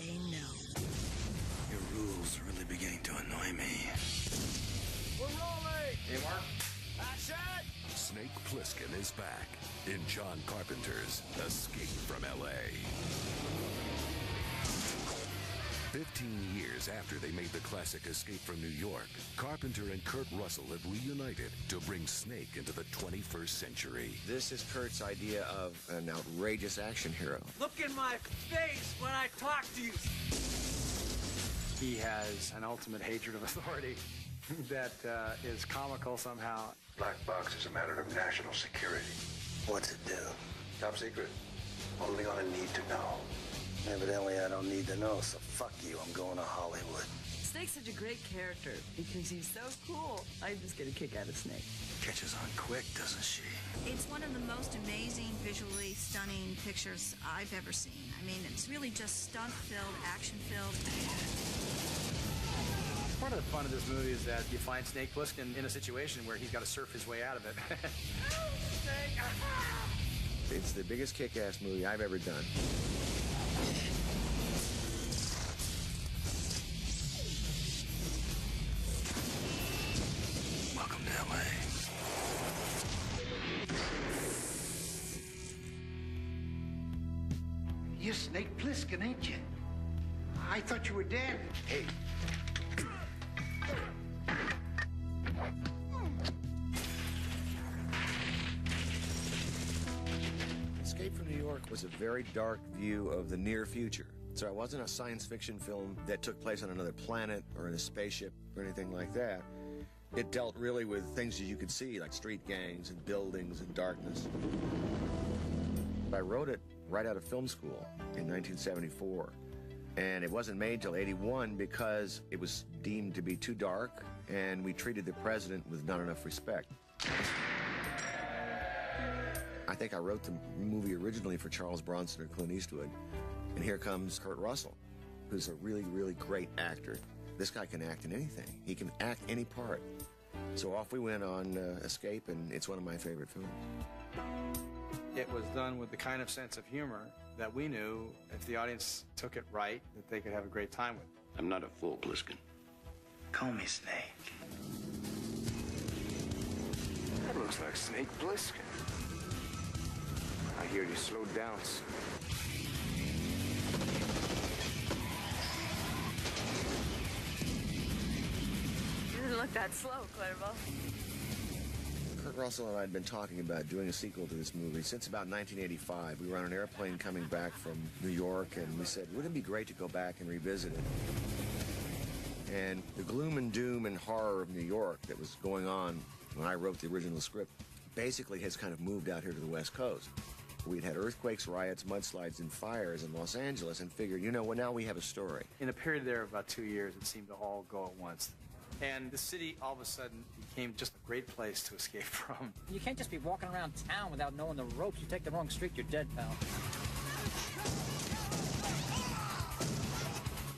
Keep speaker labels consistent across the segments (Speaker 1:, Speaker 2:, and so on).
Speaker 1: saying no.
Speaker 2: Your rules are really beginning to annoy me.
Speaker 3: We're rolling!
Speaker 4: Hey, Mark.
Speaker 3: Action!
Speaker 5: Snake Plissken is back in John Carpenter's Escape from L.A. 15 years after they made the classic Escape from New York, Carpenter and Kurt Russell have reunited to bring Snake into the 21st century.
Speaker 4: This is Kurt's idea of an outrageous action hero.
Speaker 3: Look in my face when I talk to you.
Speaker 6: He has an ultimate hatred of authority that is comical somehow.
Speaker 7: Black box is a matter of national security.
Speaker 2: What's it do?
Speaker 7: Top secret. Only on a need to know.
Speaker 2: Evidently, I don't need to know, so fuck you. I'm going to Hollywood.
Speaker 8: Snake's such a great character because he's so cool. I just get a kick out of Snake.
Speaker 2: Catches on quick, doesn't she?
Speaker 9: It's one of the most amazing, visually stunning pictures I've ever seen. I mean, it's really just stunt-filled, action-filled.
Speaker 6: Part of the fun of this movie is that you find Snake Plissken in a situation where he's got to surf his way out of it.
Speaker 4: It's the biggest kick-ass movie I've ever done.
Speaker 2: Welcome to L.A.
Speaker 10: You're Snake Plissken, ain't you? I thought you were dead.
Speaker 4: Hey. Escape from New York was a very dark view of the near future. So it wasn't a science fiction film that took place on another planet or in a spaceship or anything like that. It dealt really with things that you could see, like street gangs and buildings and darkness. I wrote it right out of film school in 1974. And it wasn't made till 81 because it was deemed to be too dark, and we treated the president with not enough respect. I think I wrote the movie originally for Charles Bronson or Clint Eastwood. And here comes Kurt Russell, who's a really, really great actor. This guy can act in anything. He can act any part. So off we went on Escape, and it's one of my favorite films.
Speaker 6: It was done with the kind of sense of humor that we knew if the audience took it right, that they could have a great time with.
Speaker 7: I'm not a fool, Plissken.
Speaker 2: Call me Snake.
Speaker 7: That looks like Snake Plissken. I hear you slowed down.
Speaker 8: You didn't look that slow, Clerval.
Speaker 4: Kurt Russell and I had been talking about doing a sequel to this movie since about 1985. We were on an airplane coming back from New York, and we said, wouldn't it be great to go back and revisit it? And the gloom and doom and horror of New York that was going on when I wrote the original script basically has kind of moved out here to the West Coast. We'd had earthquakes, riots, mudslides, and fires in Los Angeles, and figured, you know, well, now we have a story.
Speaker 6: In a period there of about 2 years, it seemed to all go at once. And the city, all of a sudden, became just a great place to escape from.
Speaker 11: You can't just be walking around town without knowing the ropes. You take the wrong street, you're dead, pal.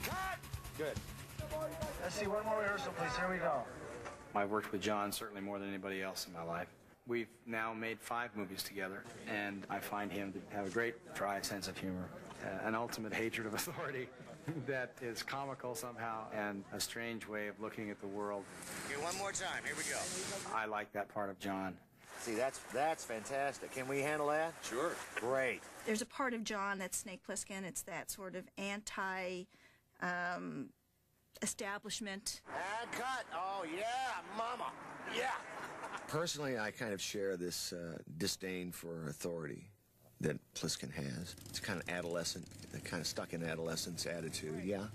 Speaker 3: Cut!
Speaker 6: Good.
Speaker 10: Let's see, one more rehearsal, please. Here we go.
Speaker 6: I've worked with John certainly more than anybody else in my life. We've now made 5 movies together, and I find him to have a great dry sense of humor, an ultimate hatred of authority that is comical somehow, and a strange way of looking at the world.
Speaker 4: Okay, one more time. Here we go.
Speaker 6: I like that part of John.
Speaker 4: See, that's fantastic. Can we handle that?
Speaker 7: Sure.
Speaker 4: Great.
Speaker 9: There's a part of John that's Snake Plissken. It's that sort of establishment.
Speaker 4: And cut. Oh, yeah, mama. Yeah. Personally, I kind of share this disdain for authority that Plissken has. It's kind of adolescent, kind of stuck in adolescence attitude. Yeah,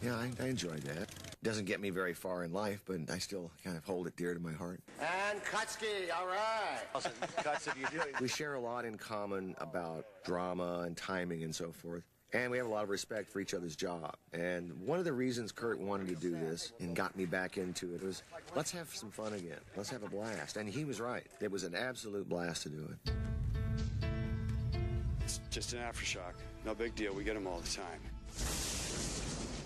Speaker 4: I enjoy that. Doesn't get me very far in life, but I still kind of hold it dear to my heart. And Kutski, all right. Cuts if you do. We share a lot in common about drama and timing and so forth. And we have a lot of respect for each other's job. And one of the reasons Kurt wanted to do this and got me back into it was, let's have some fun again. Let's have a blast. And he was right. It was an absolute blast to do it.
Speaker 7: It's just an aftershock. No big deal. We get them all the time.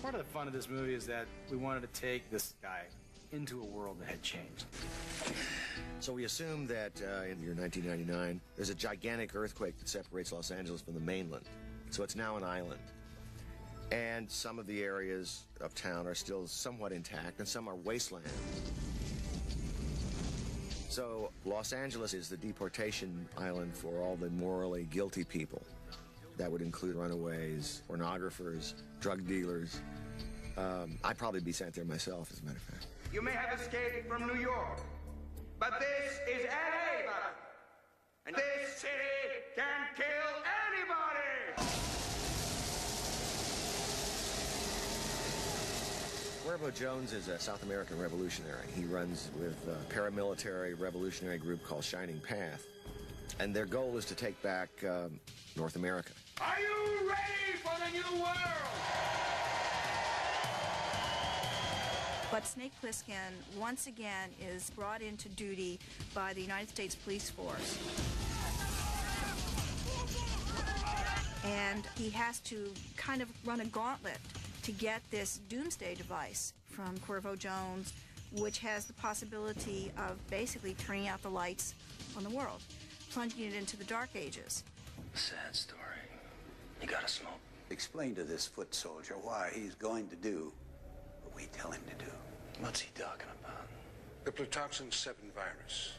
Speaker 6: Part of the fun of this movie is that we wanted to take this guy into a world that had changed.
Speaker 4: So we assume that in the year 1999, there's a gigantic earthquake that separates Los Angeles from the mainland. So it's now an island. And some of the areas of town are still somewhat intact, and some are wasteland. So Los Angeles is the deportation island for all the morally guilty people. That would include runaways, pornographers, drug dealers. I'd probably be sent there myself, as a matter of fact.
Speaker 3: You may have escaped from New York, but this is LA, brother. And this city can kill anybody!
Speaker 4: Cuervo Jones is a South American revolutionary. He runs with a paramilitary revolutionary group called Shining Path. And their goal is to take back North America.
Speaker 3: Are you ready for the new world?
Speaker 9: But Snake Plissken, once again, is brought into duty by the United States Police Force. And he has to kind of run a gauntlet to get this doomsday device from Cuervo Jones, which has the possibility of basically turning out the lights on the world, plunging it into the dark ages.
Speaker 2: Sad story. You gotta smoke. Explain to this foot soldier why he's going to do what we tell him to do. What's he talking about?
Speaker 1: The Platoxin 7 virus.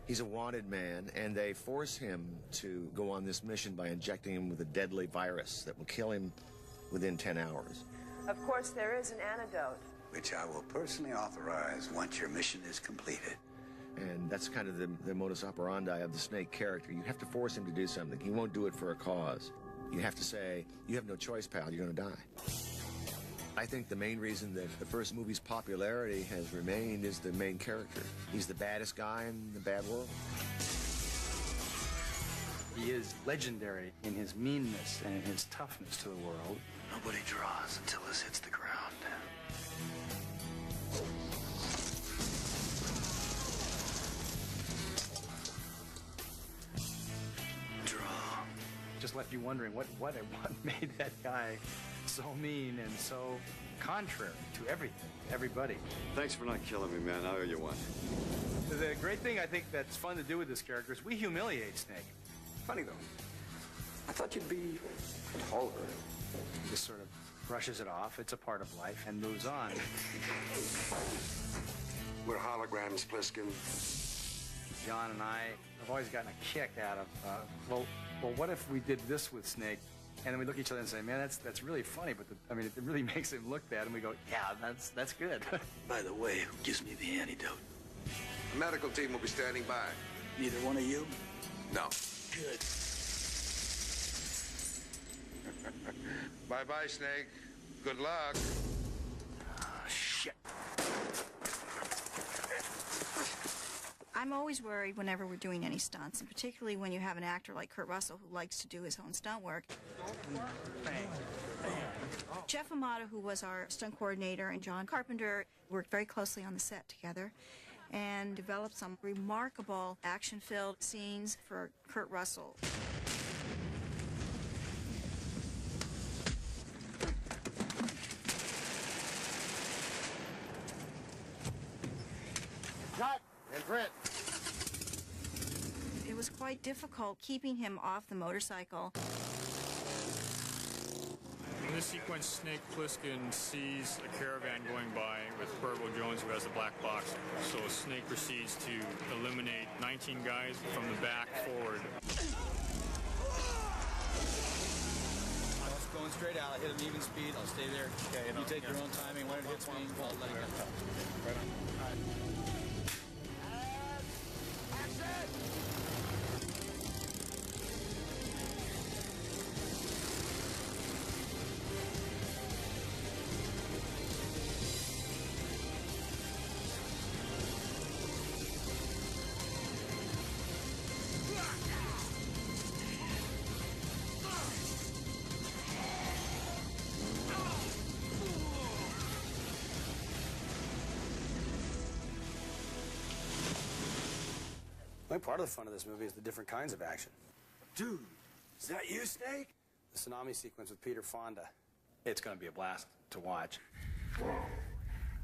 Speaker 4: He's a wanted man, and they force him to go on this mission by injecting him with a deadly virus that will kill him within 10 hours.
Speaker 8: Of course, there is an antidote.
Speaker 2: Which I will personally authorize once your mission is completed.
Speaker 4: And that's kind of the modus operandi of the Snake character. You have to force him to do something. He won't do it for a cause. You have to say, you have no choice, pal, you're going to die. I think the main reason that the first movie's popularity has remained is the main character. He's the baddest guy in the bad world.
Speaker 6: He is legendary in his meanness and in his toughness to the world.
Speaker 2: Nobody draws until this hits the ground. Draw.
Speaker 6: Just left you wondering what made that guy so mean and so contrary to everything, everybody.
Speaker 12: Thanks for not killing me, man. I owe you one.
Speaker 6: The great thing I think that's fun to do with this character is we humiliate Snake. Funny though. I thought you'd be taller. He just sort of brushes it off. It's a part of life and moves on.
Speaker 1: We're holograms, Plissken.
Speaker 6: John and I have always gotten a kick out of, well, what if we did this with Snake? And then we look at each other and say, man, that's really funny, but it really makes him look bad. And we go, yeah, that's good.
Speaker 2: By the way, who gives me the antidote?
Speaker 1: The medical team will be standing by.
Speaker 2: Neither one of you?
Speaker 1: No.
Speaker 2: Good.
Speaker 1: Bye-bye, Snake. Good luck.
Speaker 2: Shit.
Speaker 9: I'm always worried whenever we're doing any stunts, and particularly when you have an actor like Kurt Russell who likes to do his own stunt work. Jeff Amato, who was our stunt coordinator, and John Carpenter worked very closely on the set together and developed some remarkable action-filled scenes for Kurt Russell.
Speaker 4: Cut and print.
Speaker 9: It was quite difficult keeping him off the motorcycle.
Speaker 13: In this sequence, Snake Plissken sees a caravan going by with Cuervo Jones, who has the black box. So Snake proceeds to eliminate 19 guys from the back forward.
Speaker 3: I was going straight out. I hit an even speed. I'll stay there. Okay, you take your own timing. When it hits me, I'll let it go. Right on. All right.
Speaker 6: I think part of the fun of this movie is the different kinds of action.
Speaker 2: Dude, is that you, Snake?
Speaker 6: The tsunami sequence with Peter Fonda. It's going to be a blast to watch.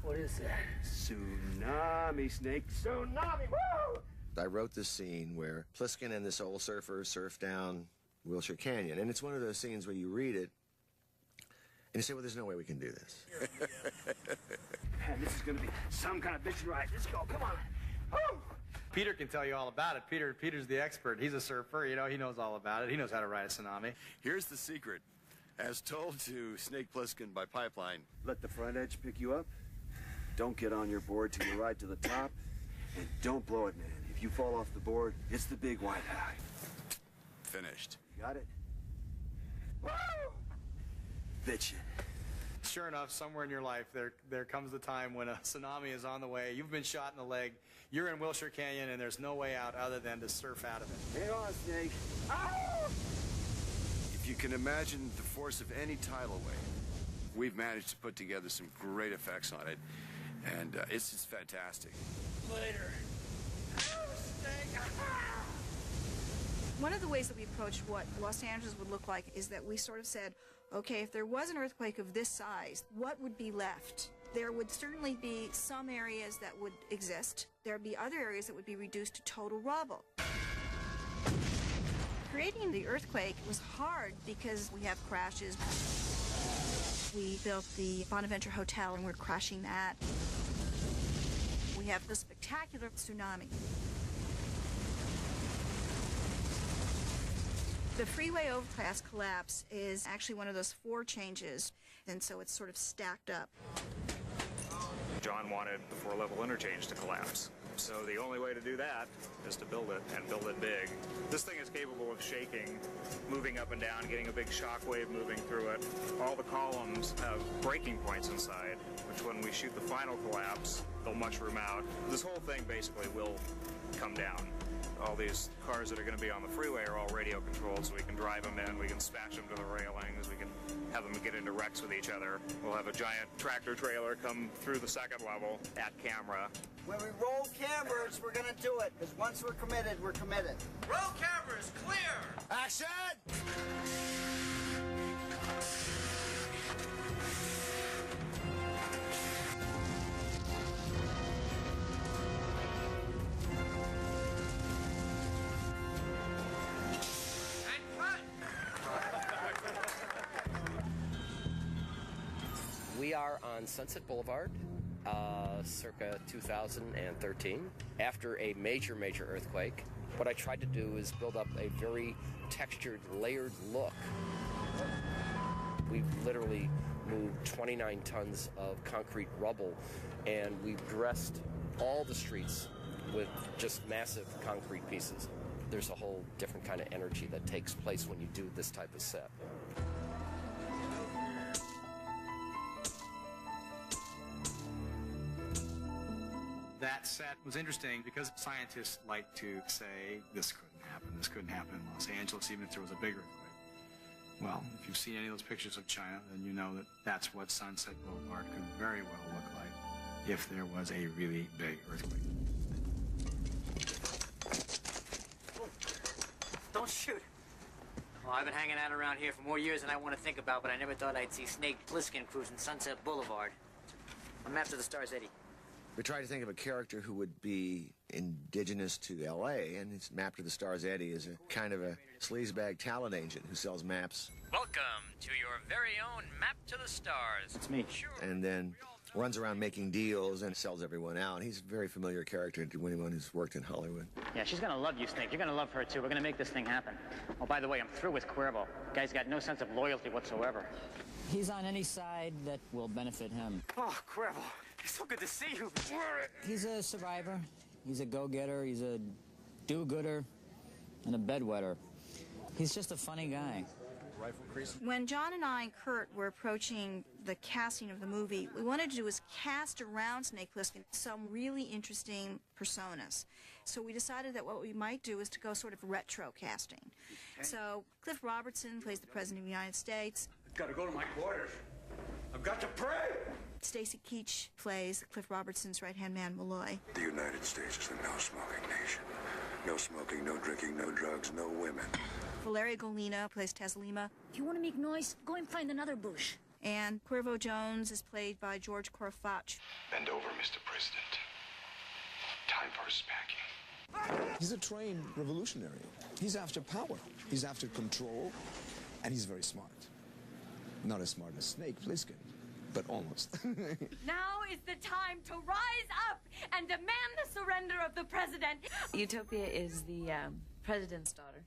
Speaker 2: What is that? Tsunami, Snake. Tsunami! Woo!
Speaker 4: I wrote this scene where Plissken and this old surfer surf down Wilshire Canyon. And it's one of those scenes where you read it And you say, well, there's no way we can do this.
Speaker 3: Man, this is going to be some kind of bitch ride. Let's go. Come on. Woo!
Speaker 6: Peter can tell you all about it. Peter's the expert. He's a surfer, you know, he knows all about it. He knows how to ride a tsunami.
Speaker 12: Here's the secret. As told to Snake Plissken by pipeline.
Speaker 7: Let the front edge pick you up. Don't get on your board till you ride to the top. And don't blow it, man. If you fall off the board, it's the big white high.
Speaker 12: Finished.
Speaker 7: You got it? Woo! Bitchin'.
Speaker 6: Sure enough, somewhere in your life, there comes the time when a tsunami is on the way. You've been shot in the leg. You're in Wilshire Canyon, and there's no way out other than to surf out of it.
Speaker 7: Hang on, Snake.
Speaker 3: Oh!
Speaker 12: If you can imagine the force of any tidal wave, we've managed to put together some great effects on it, and it's just fantastic.
Speaker 3: Later.
Speaker 9: One of the ways that we approached what Los Angeles would look like is that we sort of said, okay, if there was an earthquake of this size, what would be left? There would certainly be some areas that would exist. There would be other areas that would be reduced to total rubble. Creating the earthquake was hard because we have crashes. We built the Bonaventure Hotel and we're crashing that. We have the spectacular tsunami. The freeway overpass collapse is actually one of those 4 changes, and so it's sort of stacked up.
Speaker 14: John wanted the 4-level interchange to collapse. So the only way to do that is to build it, and build it big. This thing is capable of shaking, moving up and down, getting a big shock wave moving through it. All the columns have breaking points inside, which when we shoot the final collapse, they'll mushroom out. This whole thing basically will come down. All these cars that are going to be on the freeway are all radio controlled, so we can drive them in, we can smash them to the railings, we can have them get into wrecks with each other. We'll have a giant tractor trailer come through the 2nd level at camera.
Speaker 15: When we roll cameras, we're going to do it, because once we're committed, we're committed.
Speaker 3: Roll cameras, clear!
Speaker 15: Action!
Speaker 16: We are on Sunset Boulevard, circa 2013, after a major earthquake. What I tried to do is build up a very textured, layered look. We've literally moved 29 tons of concrete rubble, and we've dressed all the streets with just massive concrete pieces. There's a whole different kind of energy that takes place when you do this type of set.
Speaker 6: That set was interesting because scientists like to say this couldn't happen in Los Angeles, even if there was a big earthquake. Well, if you've seen any of those pictures of China, then you know that that's what Sunset Boulevard could very well look like if there was a really big earthquake.
Speaker 11: Don't shoot. Well, I've been hanging out around here for more years than I want to think about, but I never thought I'd see Snake Plissken cruising Sunset Boulevard. I'm after the Stars Eddie.
Speaker 4: We tried to think of a character who would be indigenous to L.A., and it's mapped to the Stars Eddie as a kind of a sleazebag talent agent who sells maps.
Speaker 17: Welcome to your very own Map to the Stars.
Speaker 6: It's me.
Speaker 17: Sure.
Speaker 4: And then runs around making deals and sells everyone out. He's a very familiar character to anyone who's worked in Hollywood.
Speaker 11: Yeah, she's gonna love you, Snake. You're gonna love her, too. We're gonna make this thing happen. Oh, by the way, I'm through with Cuervo. Guy's got no sense of loyalty whatsoever.
Speaker 18: He's on any side that will benefit him.
Speaker 11: Oh, Cuervo. It's so good to see you.
Speaker 18: He's a survivor. He's a go-getter. He's a do-gooder and a bedwetter. He's just a funny guy.
Speaker 9: When John and I and Kurt were approaching the casting of the movie, what we wanted to do was cast around Snake Plissken some really interesting personas. So we decided that what we might do is to go sort of retro casting. So Cliff Robertson plays the President of the United States.
Speaker 3: I've got to go to my quarters. I've got to pray.
Speaker 9: Stacy Keach plays Cliff Robertson's right-hand man, Malloy.
Speaker 1: The United States is a no-smoking nation. No smoking, no drinking, no drugs, no women.
Speaker 9: Valeria Golino plays Teslima.
Speaker 19: If you want to make noise, go and find another bush.
Speaker 9: And Cuervo Jones is played by George Corafach.
Speaker 20: Bend over, Mr. President. Time for a spanking.
Speaker 21: He's a trained revolutionary. He's after power. He's after control, and he's very smart.
Speaker 4: Not as smart as Snake Plissken, but almost.
Speaker 21: Now is the time to rise up and demand the surrender of the president.
Speaker 8: Utopia is the president's daughter,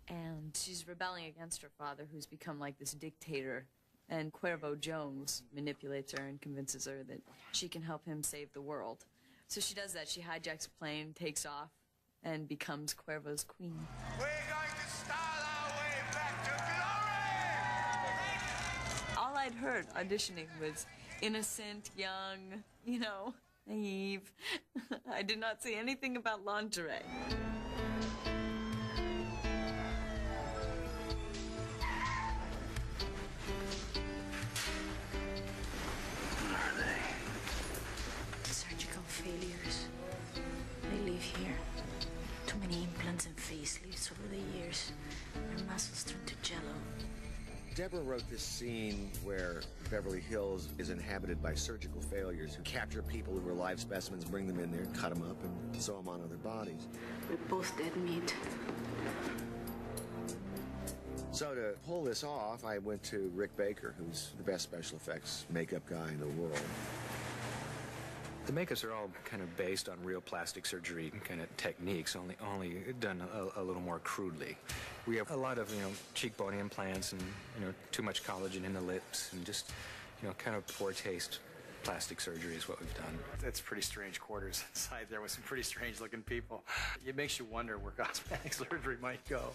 Speaker 8: and she's rebelling against her father, who's become like this dictator. And Cuervo Jones manipulates her and convinces her that she can help him save the world. So she does that. She hijacks a plane, takes off, and becomes Cuervo's queen.
Speaker 3: We're going to start our way back to glory!
Speaker 8: All I'd heard auditioning was innocent, young, you know, naive. I did not see anything about lingerie.
Speaker 22: What are they? Surgical failures. They live here. Too many implants and facelifts over the years. Their muscles turn to jello.
Speaker 4: Debra wrote this scene where Beverly Hills is inhabited by surgical failures who capture people who are live specimens, bring them in there, cut them up, and sew them on other bodies.
Speaker 22: We're both dead meat.
Speaker 4: So to pull this off, I went to Rick Baker, who's the best special effects makeup guy in the world.
Speaker 6: The makeups are all kind of based on real plastic surgery kind of techniques, only done a little more crudely. We have a lot of, cheekbone implants and, too much collagen in the lips and just, kind of poor taste plastic surgery is what we've done. It's pretty strange quarters inside there with some pretty strange looking people. It makes you wonder where cosmetic surgery might go.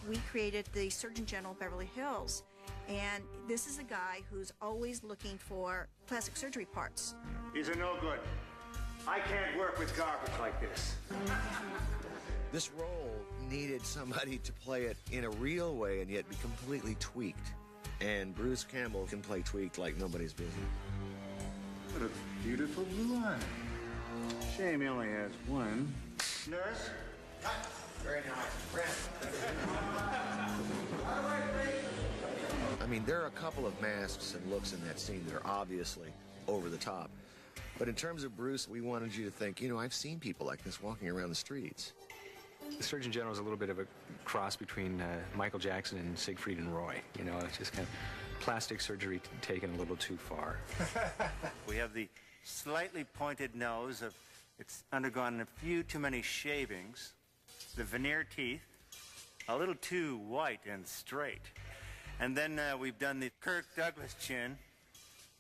Speaker 9: We created the Surgeon General of Beverly Hills, and this is a guy who's always looking for plastic surgery parts.
Speaker 3: These are no good. I can't work with garbage like this.
Speaker 4: This role needed somebody to play it in a real way and yet be completely tweaked. And Bruce Campbell can play tweaked like nobody's business.
Speaker 3: What a beautiful blue eye. Shame he only has one. Nurse?
Speaker 4: Very nice. I mean, there are a couple of masks and looks in that scene that are obviously over the top. But in terms of Bruce, we wanted you to think, I've seen people like this walking around the streets.
Speaker 6: The Surgeon General is a little bit of a cross between Michael Jackson and Siegfried and Roy. It's just kind of plastic surgery taken a little too far.
Speaker 23: We have the slightly pointed nose. It's undergone a few too many shavings. The veneer teeth, a little too white and straight. And then we've done the Kirk Douglas chin,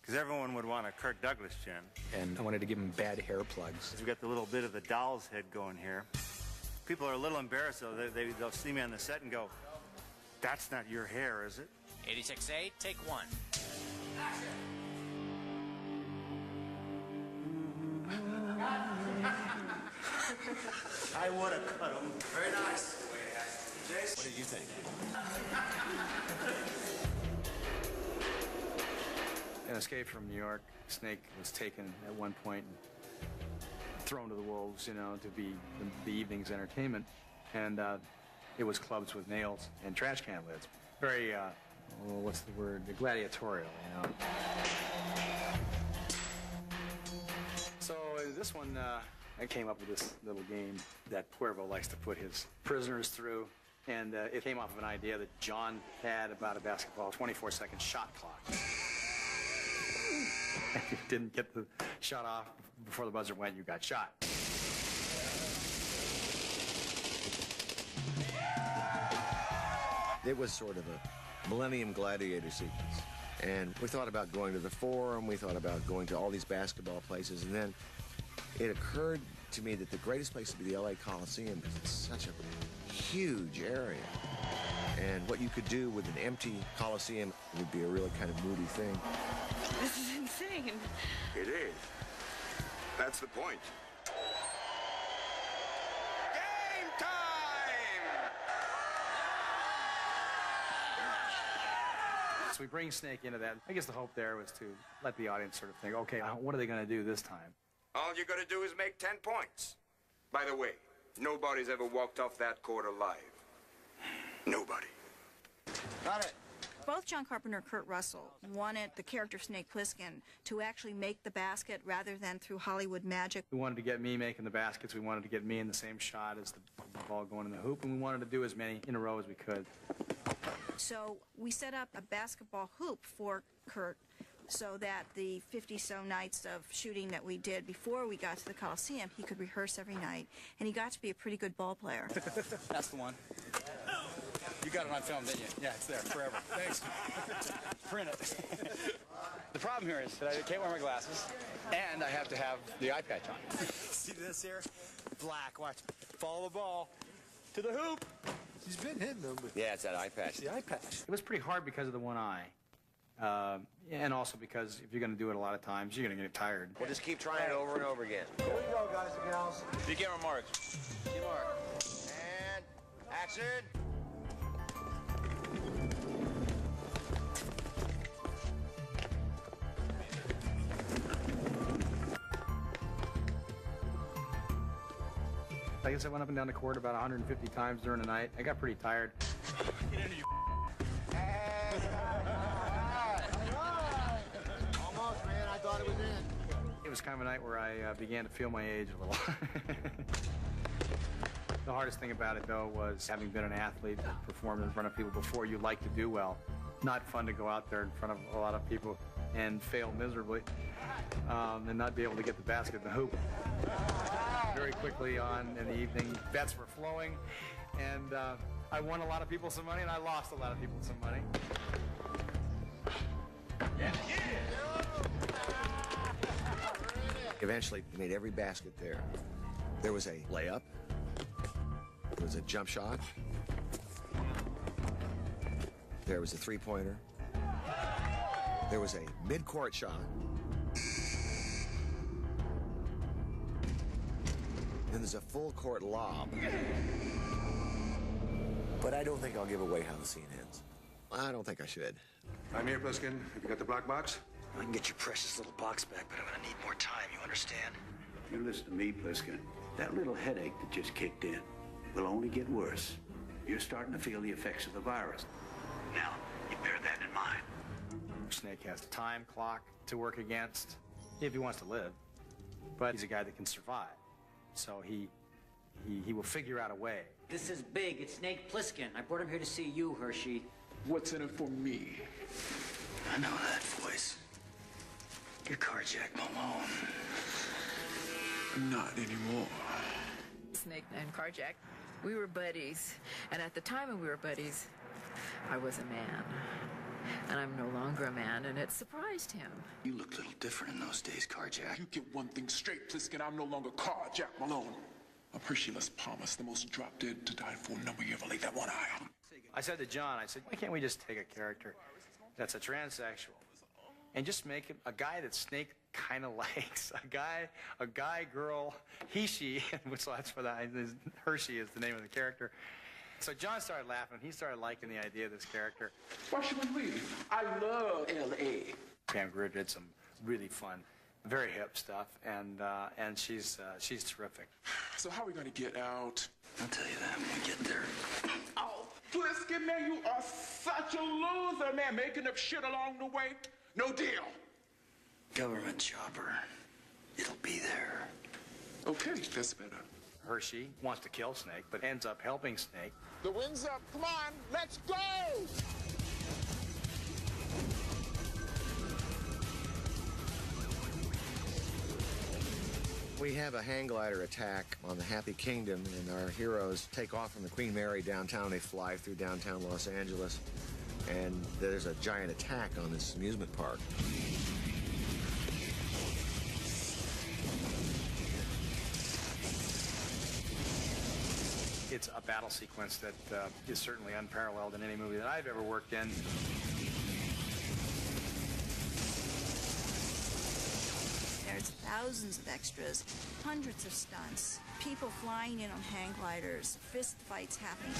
Speaker 23: because everyone would want a Kirk Douglas chin.
Speaker 6: And I wanted to give him bad hair plugs.
Speaker 23: We've got the little bit of the doll's head going here. People are a little embarrassed, though. They'll see me on the set and go, "That's not your hair, is it?"
Speaker 11: 86A, take one.
Speaker 23: I would have cut him.
Speaker 4: Very nice. What did you think?
Speaker 6: In Escape from New York, Snake was taken at one point and thrown to the wolves, to be the evening's entertainment. And it was clubs with nails and trash can lids. Very, what's the word? Gladiatorial, So this one, I came up with this little game that Cuervo likes to put his prisoners through. And it came off of an idea that John had about a basketball 24-second shot clock. If you didn't get the shot off before the buzzer went, you got shot.
Speaker 4: It was sort of a Millennium Gladiator sequence. And we thought about going to the Forum, we thought about going to all these basketball places, and then it occurred to me that the greatest place would be the LA Coliseum because it's such a huge area. And what you could do with an empty Coliseum would be a really kind of moody thing.
Speaker 8: This is insane.
Speaker 1: It is. That's the point.
Speaker 3: Game time!
Speaker 6: So we bring Snake into that. I guess the hope there was to let the audience sort of think, okay, what are they going to do this time?
Speaker 1: All you gotta do is make 10 points. By the way, nobody's ever walked off that court alive. Nobody.
Speaker 9: Got it. Both John Carpenter and Kurt Russell wanted the character Snake Plissken to actually make the basket rather than through Hollywood magic.
Speaker 6: We wanted to get me making the baskets. We wanted to get me in the same shot as the ball going in the hoop, and we wanted to do as many in a row as we could.
Speaker 9: So we set up a basketball hoop for Kurt so that the 50-so nights of shooting that we did before we got to the Coliseum, he could rehearse every night, and he got to be a pretty good ball player.
Speaker 5: That's the one. You got it on film, didn't you? Yeah, it's there forever. Thanks. Print it. The problem here is that I can't wear my glasses, and I have to have the eye patch on. See this here? Black. Watch. Follow the ball to the hoop.
Speaker 4: He's been hitting them. Yeah, it's that eye patch.
Speaker 5: The eye patch.
Speaker 6: It was pretty hard because of the one eye. And also because if you're going to do it a lot of times, you're going to get tired.
Speaker 4: We'll just keep trying it over and over again.
Speaker 5: Here we go, guys and gals.
Speaker 4: Be camera mark. Be mark. And action.
Speaker 6: I guess I went up and down the court about 150 times during the night. I got pretty tired.
Speaker 5: Get into you.
Speaker 4: Almost, man. I thought it was in.
Speaker 6: It was kind of a night where I began to feel my age a little. The hardest thing about it, though, was having been an athlete that performed in front of people before, you like to do well. Not fun to go out there in front of a lot of people and fail miserably and not be able to get the basket in the hoop. Very quickly on in the evening, bets were flowing, and I won a lot of people some money, and I lost a lot of people some money.
Speaker 4: Eventually, we made every basket there. There was a layup. There was a jump shot. There was a three-pointer. There was a mid-court shot. Then there's a full-court lob. But I don't think I'll give away how the scene ends. I don't think I should.
Speaker 20: I'm here, Plissken. Have you got the black box?
Speaker 2: I can get your precious little box back, but I'm gonna need more time, you understand?
Speaker 10: You listen to me, Plissken. That little headache that just kicked in will only get worse. You're starting to feel the effects of the virus. Now, you bear that in mind.
Speaker 6: Snake has a time clock to work against if he wants to live, but he's a guy that can survive. So he will figure out a way.
Speaker 11: This is big. It's Snake Plissken. I brought him here to see you, Hershey.
Speaker 20: What's in it for me?
Speaker 2: I know that voice. You're Carjack Malone.
Speaker 20: Not anymore.
Speaker 13: Snake and Carjack, we were buddies. And at the time when we were buddies, I was a man. And I'm no longer a man, and it surprised him.
Speaker 2: You looked a little different in those days, Carjack.
Speaker 20: You get one thing straight, Plissken. I'm no longer Carjack Malone. I'm Hershey Les Palmas, the most drop-dead to die for number you ever laid that one eye on.
Speaker 6: I said to John, I said, why can't we just take a character that's a transsexual and just make him a guy that Snake kind of likes? A guy, girl, he, she, so that's what Hershey is the name of the character. So John started laughing. He started liking the idea of this character.
Speaker 20: Why should we leave? I love L.A.
Speaker 6: Pam Grier did some really fun, very hip stuff, and she's terrific.
Speaker 20: So how are we going to get out?
Speaker 2: I'll tell you that when we get there.
Speaker 20: Oh, Plissken, man, you are such a loser, man. Making up shit along the way. No deal.
Speaker 2: Government chopper. It'll be there.
Speaker 20: Okay, that's better.
Speaker 6: Hershey wants to kill Snake, but ends up helping Snake.
Speaker 20: The wind's up. Come on, let's go!
Speaker 4: We have a hang glider attack on the Happy Kingdom, and our heroes take off from the Queen Mary downtown. They fly through downtown Los Angeles, and there's a giant attack on this amusement park.
Speaker 6: It's a battle sequence that is certainly unparalleled in any movie that I've ever worked in.
Speaker 9: There's thousands of extras, hundreds of stunts, people flying in on hang gliders, fist fights happening.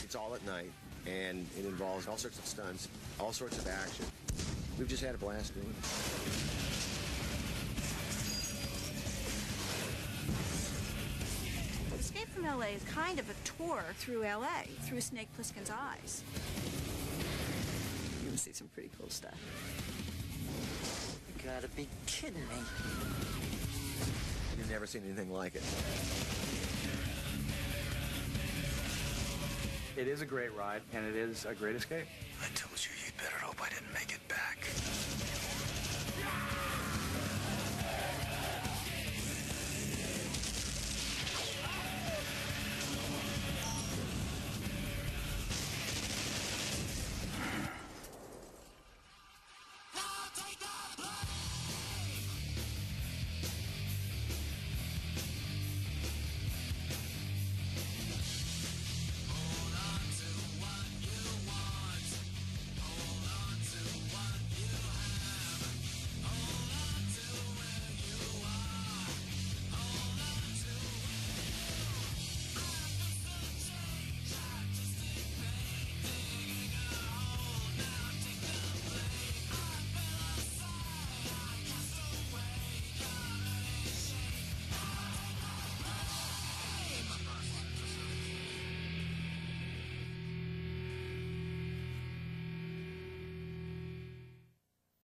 Speaker 4: It's all at night, and it involves all sorts of stunts, all sorts of action. We've just had a blast doing it.
Speaker 9: Escape from L.A. is kind of a tour through L.A., through Snake Plissken's eyes.
Speaker 13: You're gonna see some pretty cool stuff.
Speaker 11: You gotta be kidding me.
Speaker 4: You've never seen anything like it.
Speaker 6: It is a great ride, and it is a great escape.
Speaker 2: I told you you'd better hope I didn't make it back.